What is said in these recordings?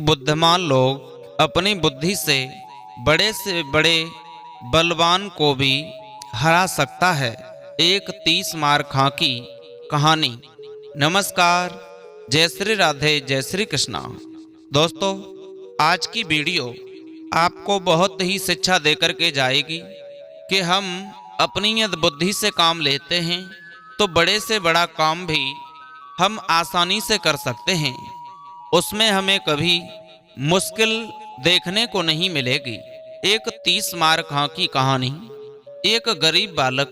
बुद्धिमान लोग अपनी बुद्धि से बड़े बलवान को भी हरा सकता है। एक 30 मार खां की कहानी। नमस्कार, जय श्री राधे, जय श्री कृष्णा। दोस्तों, आज की वीडियो आपको बहुत ही शिक्षा देकर के जाएगी कि हम अपनी यदि बुद्धि से काम लेते हैं तो बड़े से बड़ा काम भी हम आसानी से कर सकते हैं। उसमें हमें कभी मुश्किल देखने को नहीं मिलेगी। एक 30 मार खां की कहानी। एक गरीब बालक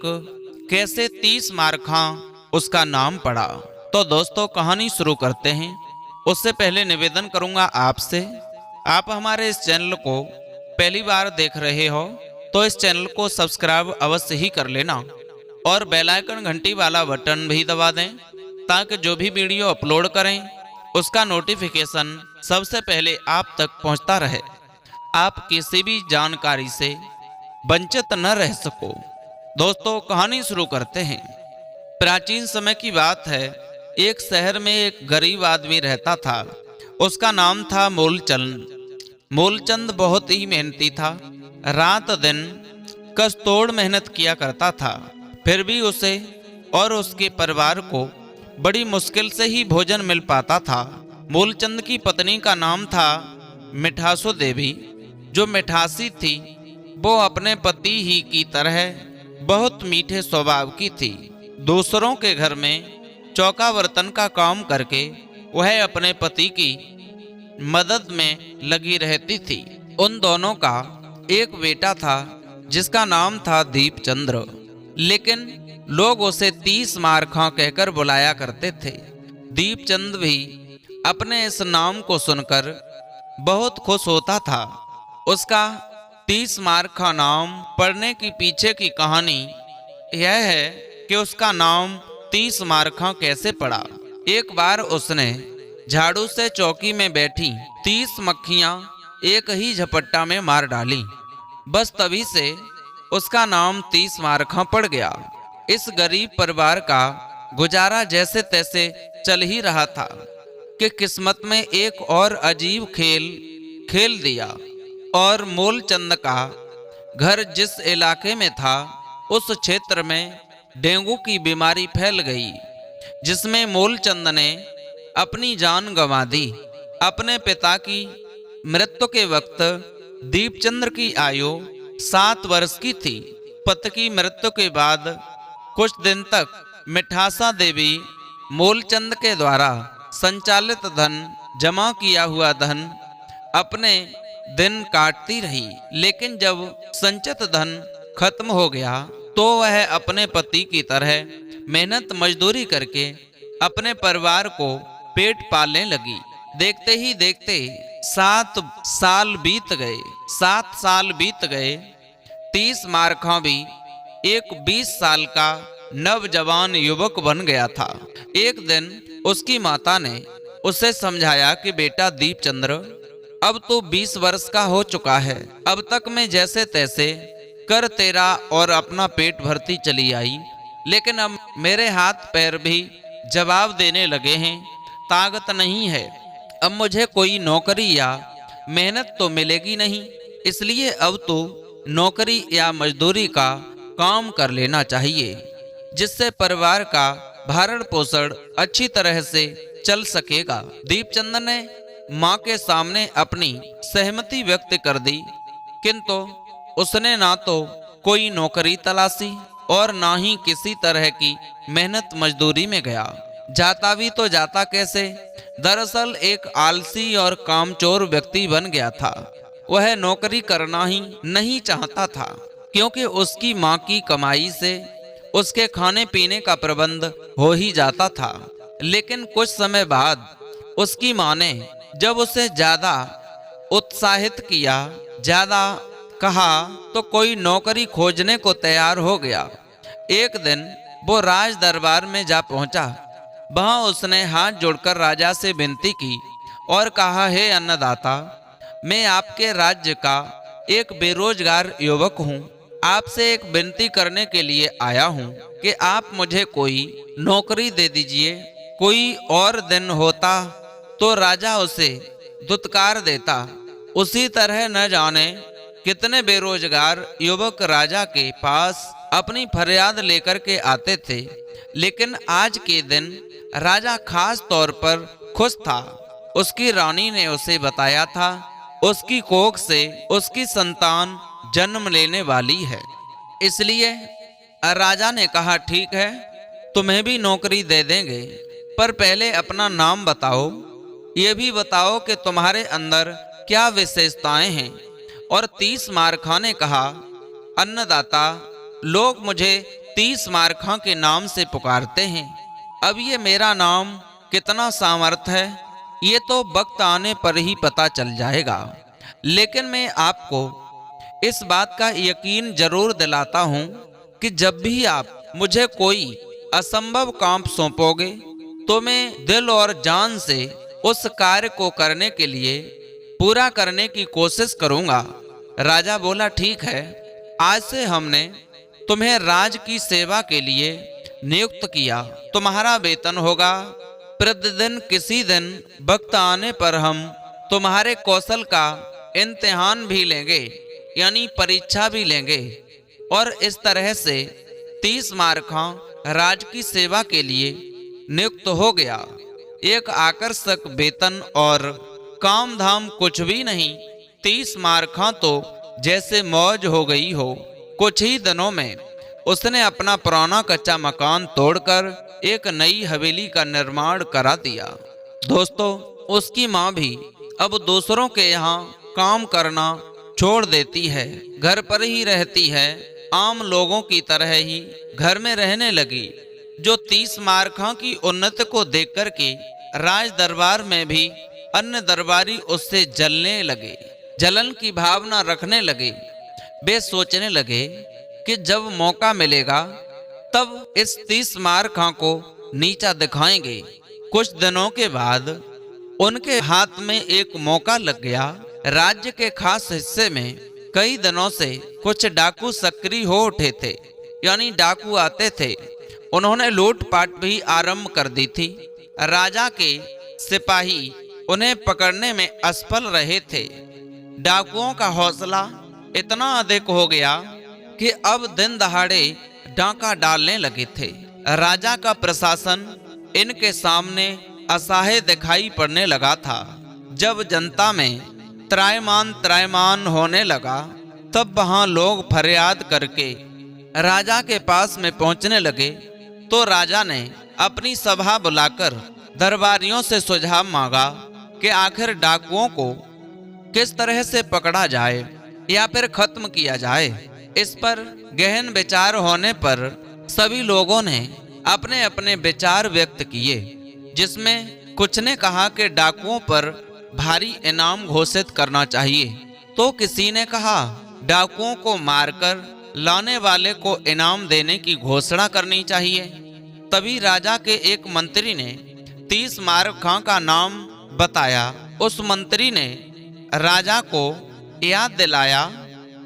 कैसे 30 मार खां उसका नाम पड़ा। तो दोस्तों, कहानी शुरू करते हैं। उससे पहले निवेदन करूंगा आपसे, आप हमारे इस चैनल को पहली बार देख रहे हो तो इस चैनल को सब्सक्राइब अवश्य ही कर लेना और बेल आइकन घंटी वाला बटन भी दबा दें ताकि जो भी वीडियो अपलोड करें उसका नोटिफिकेशन सबसे पहले आप तक पहुंचता रहे, आप किसी भी जानकारी से वंचित न रह सको। दोस्तों, कहानी शुरू करते हैं। प्राचीन समय की बात है। एक शहर में एक गरीब आदमी रहता था। उसका नाम था मूलचंद। मूलचंद बहुत ही मेहनती था। रात दिन कष्टोड़ मेहनत किया करता था। फिर भी उसे और उसके परिवार को बड़ी मुश्किल से ही भोजन मिल पाता था। मूलचंद की पत्नी का नाम था मिठासो देवी। जो मिठासी थी वो अपने पति ही की तरह बहुत मीठे स्वभाव की थी। दूसरों के घर में चौका बर्तन का काम करके वह अपने पति की मदद में लगी रहती थी। उन दोनों का एक बेटा था जिसका नाम था दीपचंद्र, लेकिन लोग उसे 30 मार खां कहकर बुलाया करते थे। दीपचंद भी अपने इस नाम को सुनकर बहुत खुश होता था। उसका 30 मार खां नाम पड़ने की पीछे की कहानी यह है कि उसका नाम 30 मार खां कैसे पड़ा। एक बार उसने झाड़ू से चौकी में बैठी 30 मक्खियां एक ही झपट्टा में मार डाली। बस तभी से उसका नाम 30 मार खां पड़ गया। इस गरीब परिवार का गुजारा जैसे तैसे चल ही रहा था कि किस्मत में एक और अजीब खेल दिया और मूलचंद का घर जिस इलाके में था उस क्षेत्र में डेंगू की बीमारी फैल गई, जिसमें मूलचंद ने अपनी जान गंवा दी। अपने पिता की मृत्यु के वक्त दीपचंद्र की आयु 7 वर्ष की थी। पति की मृत्यु के बाद कुछ दिन तक मिठासा देवी मूलचंद के द्वारा संचालित धन जमा किया हुआ धन अपने दिन काटती रही। लेकिन जब संचित धन खत्म हो गया तो वह अपने पति की तरह मेहनत मजदूरी करके अपने परिवार को पेट पालने लगी। देखते ही देखते 7 साल बीत गए। 7 साल बीत गए। 30 मार खां भी एक 20 साल का नवजवान युवक बन गया था। एक दिन उसकी माता ने उसे समझाया कि बेटा दीपचंद्र, अब तो 20 वर्ष का हो चुका है। अब तक मैं जैसे तैसे कर तेरा और अपना पेट भरती चली आई, लेकिन अब मेरे हाथ पैर भी जवाब देने लगे हैं, ताकत नहीं है। अब मुझे कोई नौकरी या मेहनत तो मिलेगी नहीं, इसलिए अब तो नौकरी या मजदूरी का काम कर लेना चाहिए, जिससे परिवार का भरण पोषण अच्छी तरह से चल सकेगा। दीपचंद ने मां के सामने अपनी सहमति व्यक्त कर दी, किंतु उसने ना तो कोई नौकरी तलाशी और ना ही किसी तरह की मेहनत मजदूरी में गया। जाता भी तो जाता कैसे? दरअसल एक आलसी और कामचोर व्यक्ति बन गया था। वह नौकरी करना ही नहीं चाहता था, क्योंकि उसकी मां की कमाई से उसके खाने पीने का प्रबंध हो ही जाता था। लेकिन कुछ समय बाद उसकी मां ने जब उसे ज्यादा उत्साहित किया, ज्यादा कहा, तो कोई नौकरी खोजने को तैयार हो गया। एक दिन वो राज दरबार में जा पहुंचा। वहां उसने हाथ जोड़कर राजा से विनती की और कहा, हे अन्नदाता, मैं आपके राज्य का एक बेरोजगार युवक हूँ। आपसे एक विनती करने के लिए आया हूँ कि आप मुझे कोई नौकरी दे दीजिए। कोई और दिन होता तो राजा उसे दुत्कार देता। उसी तरह न जाने कितने बेरोजगार युवक राजा के पास अपनी फरियाद लेकर के आते थे, लेकिन आज के दिन राजा खास तौर पर खुश था। उसकी रानी ने उसे बताया था उसकी कोख से उसकी संतान जन्म लेने वाली है। इसलिए राजा ने कहा, ठीक है, तुम्हें भी नौकरी दे देंगे, पर पहले अपना नाम बताओ। ये भी बताओ कि तुम्हारे अंदर क्या विशेषताएं हैं। और 30 मारखा ने कहा, अन्नदाता, लोग मुझे 30 मारखा के नाम से पुकारते हैं। अब ये मेरा नाम कितना सामर्थ है ये तो वक्त आने पर ही पता चल जाएगा, लेकिन मैं आपको इस बात का यकीन जरूर दिलाता हूँ कि जब भी आप मुझे कोई असंभव काम सौंपोगे तो मैं दिल और जान से उस कार्य को करने के लिए पूरा करने की कोशिश करूंगा। राजा बोला, ठीक है, आज से हमने तुम्हें राज की सेवा के लिए नियुक्त किया। तुम्हारा वेतन होगा। प्रतिदिन किसी दिन वक्त आने पर हम तुम्हारे कौशल का इम्तिहान भी लेंगे, यानी परीक्षा भी लेंगे। और इस तरह से 30 मारखा राज की सेवा के लिए नियुक्त हो गया। एक आकर्षक वेतन और काम धाम कुछ भी नहीं। 30 मारखा तो जैसे मौज हो गई हो। कुछ ही दिनों में उसने अपना पुराना कच्चा मकान तोड़कर एक नई हवेली का निर्माण करा दिया। दोस्तों, उसकी माँ भी अब दूसरों के यहाँ काम करना छोड़ देती है, घर पर ही रहती है, आम लोगों की तरह ही घर में रहने लगी। जो 30 मारखा की उन्नति को देख कर के राज दरबार में भी अन्य दरबारी उससे जलने लगे, जलन की भावना रखने लगे। वे सोचने लगे कि जब मौका मिलेगा तब इस 30 मारखा को नीचा दिखाएंगे। कुछ दिनों के बाद उनके हाथ में एक मौका लग गया। राज्य के खास हिस्से में कई दिनों से कुछ डाकू सक्रिय हो उठे थे, यानी डाकू आते थे। उन्होंने लूटपाट भी आरंभ कर दी थी। राजा के सिपाही उन्हें पकड़ने में असफल रहे थे। डाकुओं का हौसला इतना अधिक हो गया कि अब दिन दहाड़े डाका डालने लगे थे। राजा का प्रशासन इनके सामने असहाय दिखाई पड़ने लगा था। जब जनता में त्रायमान होने लगा, तब वहां लोग फरियाद करके राजा के पास में पहुंचने लगे। तो राजा ने अपनी सभा बुलाकर दरबारियों से सुझाव मांगा कि आखिर डाकुओं को किस तरह से पकड़ा जाए या फिर खत्म किया जाए। इस पर गहन विचार होने पर सभी लोगों ने अपने अपने विचार व्यक्त किए, जिसमें कुछ ने कहा कि डाकुओं पर भारी इनाम घोषित करना चाहिए, तो किसी ने कहा डाकुओं को मारकर लाने वाले को इनाम देने की घोषणा करनी चाहिए। तभी राजा के एक मंत्री ने 30 मारखा का नाम बताया। उस मंत्री ने राजा को याद दिलाया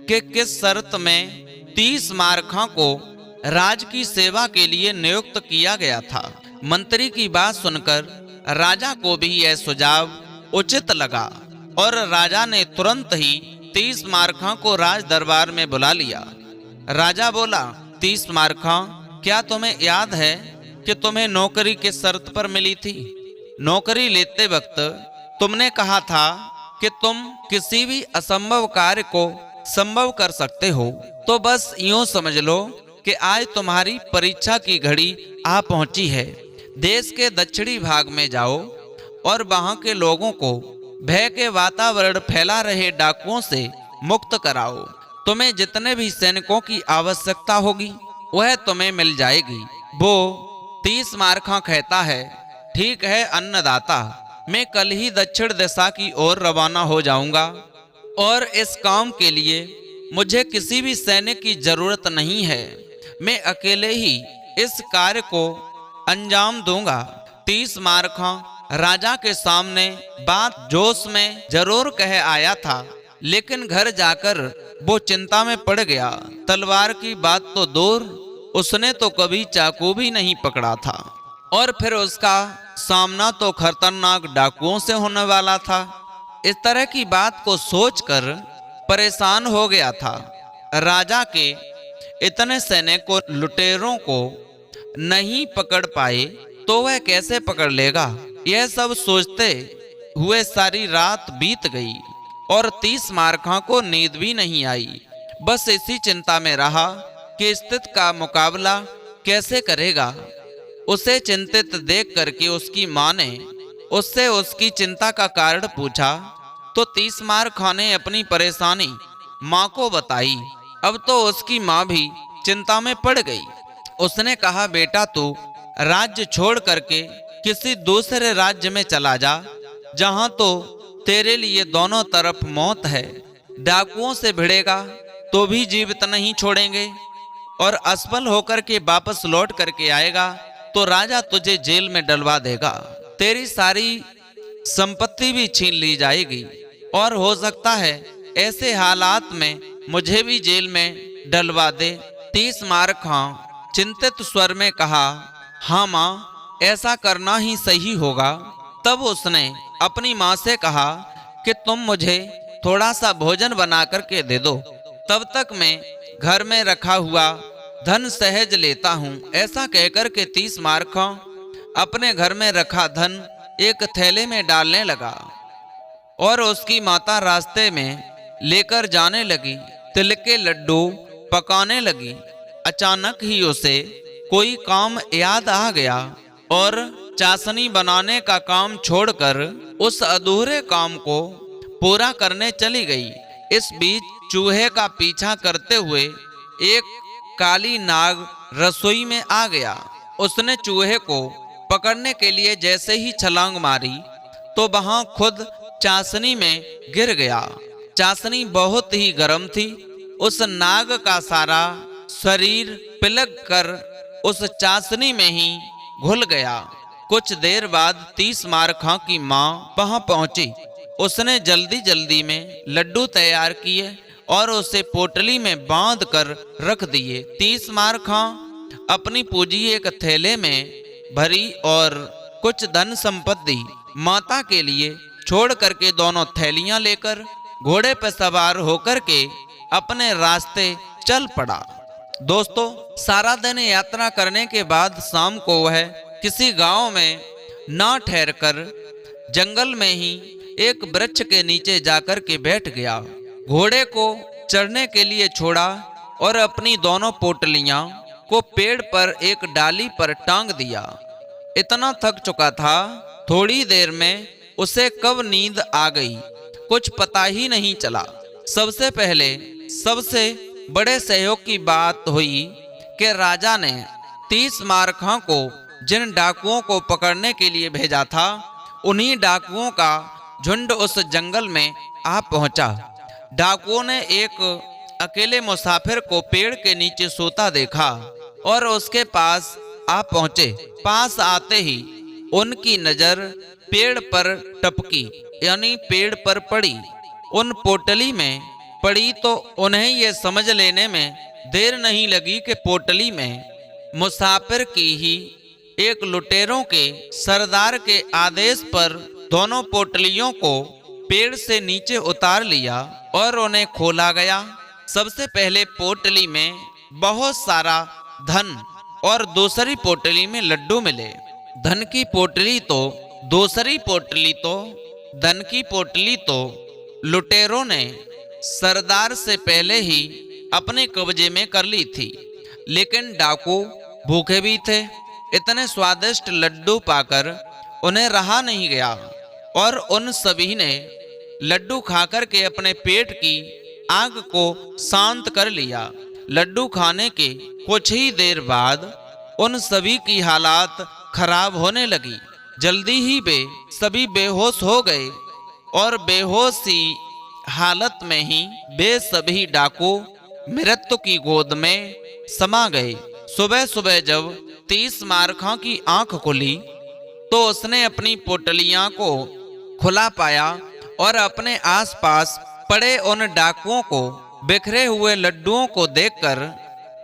कि किस शर्त में 30 मारखा को राज की सेवा के लिए नियुक्त किया गया था। मंत्री की बात सुनकर राजा को भी यह सुझाव उचित लगा और राजा ने तुरंत ही 30 मारखा को राज दरबार में बुला लिया। राजा बोला, 30 मारखा, क्या तुम्हें याद है कि तुम्हें नौकरी किस शर्त पर मिली थी? नौकरी लेते वक्त तुमने कहा था कि तुम किसी भी असंभव कार्य को संभव कर सकते हो। तो बस यूं समझ लो कि आज तुम्हारी परीक्षा की घड़ी आ पहुंची है। देश के दक्षिणी भाग में जाओ और वहां के लोगों को भय के वातावरण फैला रहे डाकुओं से मुक्त कराओ। तुम्हें जितने भी सैनिकों की आवश्यकता होगी वह तुम्हें मिल जाएगी। वो 30 मारखा कहता है, ठीक है अन्नदाता, मैं कल ही दक्षिण दिशा की ओर रवाना हो जाऊंगा और इस काम के लिए मुझे किसी भी सैनिक की जरूरत नहीं है। मैं अकेले ही इस कार्य को अंजाम दूंगा। 30 मारखा राजा के सामने बात जोश में जरूर कह आया था, लेकिन घर जाकर वो चिंता में पड़ गया। तलवार की बात तो दूर, उसने तो कभी चाकू भी नहीं पकड़ा था और फिर उसका सामना तो खतरनाक डाकुओं से होने वाला था। इस तरह की बात को सोचकर परेशान हो गया था। राजा के इतने सैनिकों लुटेरों को नहीं पकड़ पाए तो वह कैसे पकड़ लेगा। यह सब सोचते हुए सारी रात बीत गई और 30 मारखा को नींद भी नहीं आई। बस इसी चिंता में रहा कि स्थिति का मुकाबला कैसे करेगा। उसे चिंतित देख करके उसकी माँ ने उससे उसकी चिंता का कारण पूछा तो 30 मारखा ने अपनी परेशानी माँ को बताई। अब तो उसकी माँ भी चिंता में पड़ गई। उसने कहा, बेटा तू राज्य छोड़ करके किसी दूसरे राज्य में चला जा, जहां तो तेरे लिए दोनों तरफ मौत है। डाकुओं से भिड़ेगा तो भी जीवित नहीं छोड़ेंगे और असफल होकर के वापस लौट करके आएगा तो राजा तुझे जेल में डलवा देगा। तेरी सारी संपत्ति भी छीन ली जाएगी और हो सकता है ऐसे हालात में मुझे भी जेल में डलवा दे। 30 मारखा चिंतित स्वर में कहा, हाँ माँ, ऐसा करना ही सही होगा। तब उसने अपनी माँ से कहा कि तुम मुझे थोड़ा सा भोजन बना करके दे दो, तब तक मैं घर में रखा हुआ धन सहज लेता हूँ। ऐसा कहकर के 30 मारखा अपने घर में रखा धन एक थैले में डालने लगा और उसकी माता रास्ते में लेकर जाने लगी। तिल के लड्डू पकाने लगी। अचानक ही उसे कोई काम याद आ गया और चाशनी बनाने का काम छोड़कर उस अधूरे काम को पूरा करने चली गई। इस बीच चूहे का पीछा करते हुए एक काली नाग रसोई में आ गया। उसने चूहे को पकड़ने के लिए जैसे ही छलांग मारी तो वहां खुद चाशनी में गिर गया। चाशनी बहुत ही गर्म थी। उस नाग का सारा शरीर पिलक कर उस चाशनी में ही घुल गया। कुछ देर बाद 30 मारखा की माँ वहां पहुंची। उसने जल्दी जल्दी में लड्डू तैयार किए और उसे पोटली में बांध कर रख दिए। 30 मारखा अपनी पूंजी एक थैले में भरी और कुछ धन संपत्ति माता के लिए छोड़ करके दोनों थैलियां लेकर घोड़े पर सवार होकर के अपने रास्ते चल पड़ा। दोस्तों, सारा दिन यात्रा करने के बाद शाम को वह किसी गांव में ना ठहरकर जंगल में ही एक वृक्ष के नीचे जाकर के बैठ गया। घोड़े को चढ़ने के लिए छोड़ा और अपनी दोनों पोटलियां को पेड़ पर एक डाली पर टांग दिया। इतना थक चुका था, थोड़ी देर में उसे कब नींद आ गई कुछ पता ही नहीं चला। सबसे पहले सबसे बड़े सहयोग की बात हुई कि राजा ने 30 मारखा को जिन डाकुओं को पकड़ने के लिए भेजा था, उन्हीं डाकुओं का झुंड उस जंगल में आ पहुंचा। डाकुओं ने एक अकेले मुसाफिर को पेड़ के नीचे सोता देखा और उसके पास आ पहुंचे। पास आते ही उनकी नजर पेड़ पर टपकी, यानी पेड़ पर पड़ी। उन पोटली में पड़ी तो उन्हें यह समझ लेने में देर नहीं लगी कि पोटली में मुसाफिर की ही एक लुटेरों के सरदार के आदेश पर दोनों पोटलियों को पेड़ से नीचे उतार लिया और उन्हें खोला गया। सबसे पहले पोटली में बहुत सारा धन और दूसरी पोटली में लड्डू मिले। धन की पोटली तो धन की पोटली तो लुटेरों ने सरदार से पहले ही अपने कब्जे में कर ली थी, लेकिन डाकू भूखे भी थे। इतने स्वादिष्ट लड्डू पाकर उन्हें रहा नहीं गया और उन सभी ने लड्डू खाकर के अपने पेट की आग को शांत कर लिया। लड्डू खाने के कुछ ही देर बाद उन सभी की हालात खराब होने लगी। जल्दी ही वे सभी बेहोश हो गए और बेहोशी हालत में ही वे सभी डाकू मृत्यु की गोद में समा गए। सुबह सुबह जब 30 मारखा की आंख खुली तो उसने अपनी पोटलियां को खुला पाया और अपने आसपास पड़े उन डाकुओं को बिखरे हुए लड्डुओं को देखकर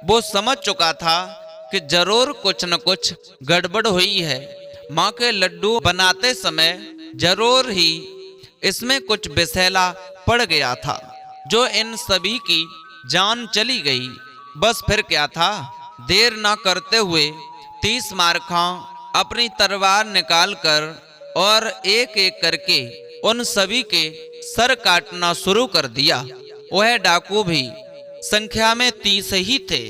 वो समझ चुका था कि जरूर कुछ न कुछ गड़बड़ हुई है। माँ के लड्डू बनाते समय जरूर ही इसमें कुछ विषैला पड़ गया था, जो इन सभी की जान चली गई। बस फिर क्या था, देर ना करते हुए 30 मारखां अपनी तलवार निकालकर और एक एक करके उन सभी के सर काटना शुरू कर दिया। वह डाकू भी संख्या में 30 ही थे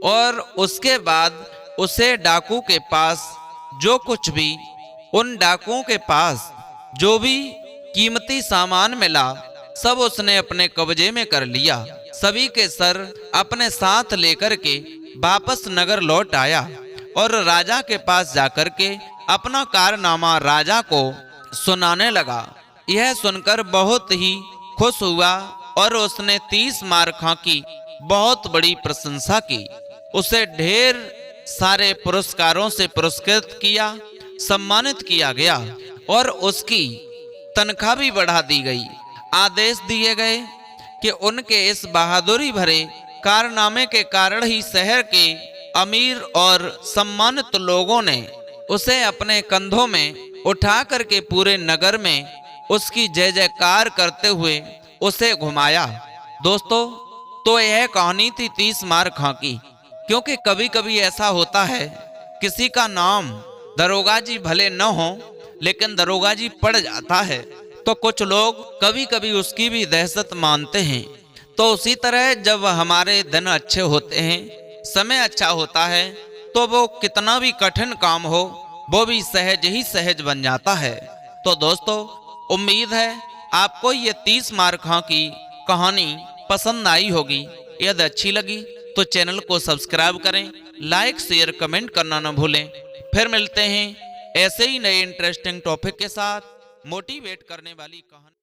और उसके बाद उसे डाकू के पास जो कुछ भी, उन डाकुओं के पास जो भी कीमती सामान मिला, सब उसने अपने कब्जे में कर लिया। सभी के सर अपने साथ लेकर के वापस नगर लौट आया और राजा के पास जाकर के अपना कारनामा राजा को सुनाने लगा। यह सुनकर बहुत ही खुश हुआ और उसने 30 मारखां की बहुत बड़ी प्रशंसा की। उसे ढेर सारे पुरस्कारों से पुरस्कृत किया, सम्मानित किया गया और उसकी तनख्वाह भी बढ़ा दी गई। आदेश दिए गए कि उनके इस बहादुरी भरे कारनामे के कारण ही शहर के अमीर और सम्मानित लोगों ने उसे अपने कंधों में उठा करके पूरे नगर में उसकी जय जयकार करते हुए उसे घुमाया। दोस्तों, तो यह कहानी थी 30 मारखां की। क्योंकि कभी कभी ऐसा होता है, किसी का नाम दरोगा जी भले न हो, लेकिन दरोगा जी पड़ जाता है, तो कुछ लोग कभी कभी उसकी भी दहशत मानते हैं। तो उसी तरह जब हमारे दिन अच्छे होते हैं, समय अच्छा होता है, तो वो कितना भी कठिन काम हो, वो भी सहज ही सहज बन जाता है। तो दोस्तों, उम्मीद है आपको ये 30 मारखां की कहानी पसंद आई होगी। यदि अच्छी लगी तो चैनल को सब्सक्राइब करें, लाइक शेयर कमेंट करना न भूलें। फिर मिलते हैं ऐसे ही नए इंटरेस्टिंग टॉपिक के साथ, मोटिवेट करने वाली कहानी।